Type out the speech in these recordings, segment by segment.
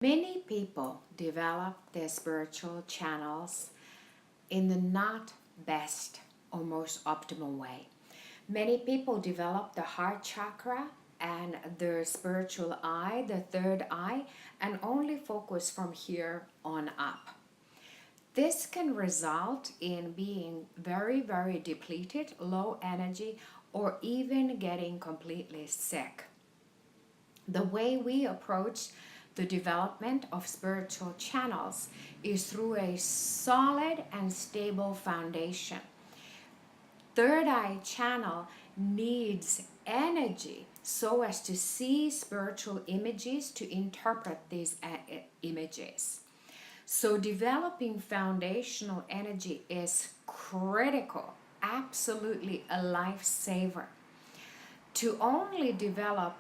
Many people develop their spiritual channels in the not best or most optimal way. Many people develop the heart chakra and their spiritual eye, the third eye, and only focus from here on up. This can result in being very, very depleted, low energy, or even getting completely sick. The way we approach the development of spiritual channels is through a solid and stable foundation. Third eye channel needs energy so as to see spiritual images, to interpret these images. So developing foundational energy is critical, absolutely a lifesaver. To only develop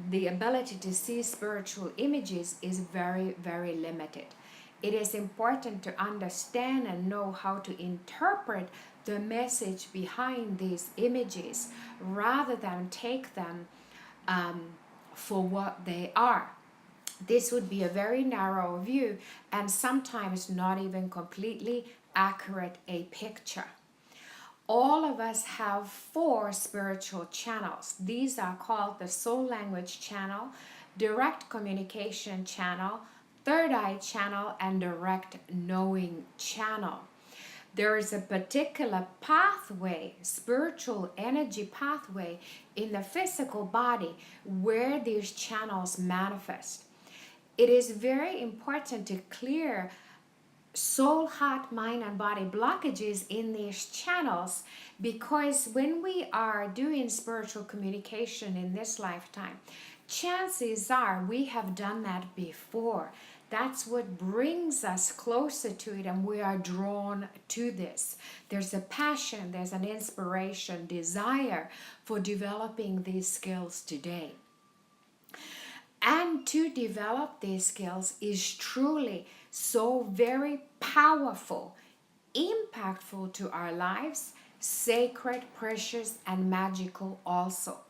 the ability to see spiritual images is very, very limited. It is important to understand and know how to interpret the message behind these images rather than take them for what they are. This would be a very narrow view and sometimes not even completely accurate a picture. All of us have 4 spiritual channels. These are called the soul language channel, direct communication channel, third eye channel, and direct knowing channel. There is a particular pathway, spiritual energy pathway in the physical body where these channels manifest. It is very important to clear soul, heart, mind, and body blockages in these channels, because when we are doing spiritual communication in this lifetime, chances are we have done that before. That's what brings us closer to it, and we are drawn to this. There's a passion, there's an inspiration, desire for developing these skills today. And to develop these skills is truly so very powerful, impactful to our lives, sacred, precious, and magical also.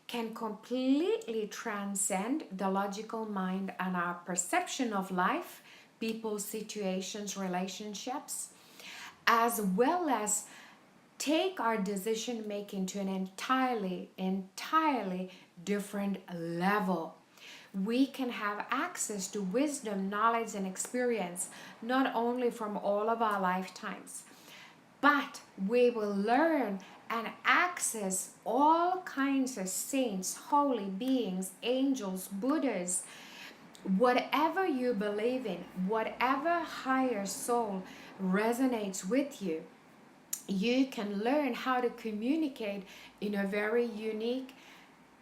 Can completely transcend the logical mind and our perception of life, people, situations, relationships, as well as take our decision making to an entirely different level. We can have access to wisdom, knowledge, and experience, not only from all of our lifetimes, but we will learn and access all kinds of saints, holy beings, angels, Buddhas, whatever you believe in, whatever higher soul resonates with you. You can learn how to communicate in a very unique,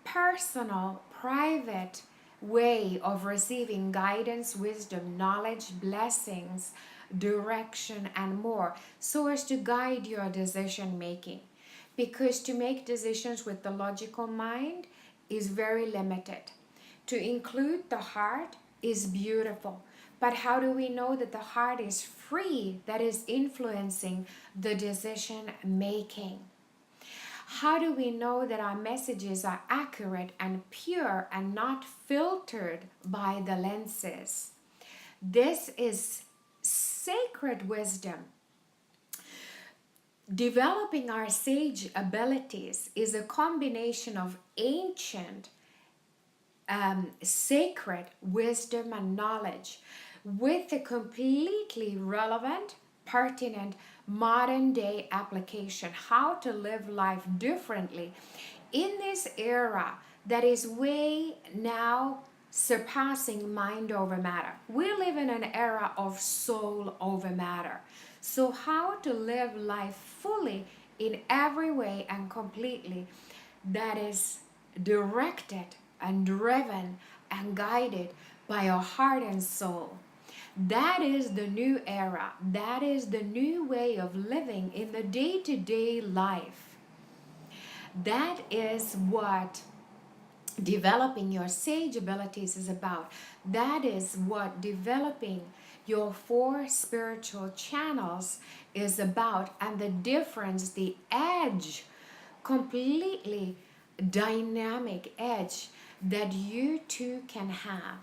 personal, private way of receiving guidance, wisdom, knowledge, blessings, direction, and more, so as to guide your decision making. Because to make decisions with the logical mind is very limited. To include the heart is beautiful. But how do we know that the heart is free, that is influencing the decision making? How do we know that our messages are accurate and pure and not filtered by the lenses? This is sacred wisdom. Developing our sage abilities is a combination of ancient, sacred wisdom and knowledge with a completely relevant, pertinent, modern day application, how to live life differently in this era that is way now surpassing mind over matter. We live in an era of soul over matter. So how to live life fully in every way and completely that is directed and driven and guided by our heart and soul. That is the new era. That is the new way of living in the day-to-day life. That is what developing your sage abilities is about. That is what developing your 4 spiritual channels is about. And the difference, the edge, completely dynamic edge that you too can have.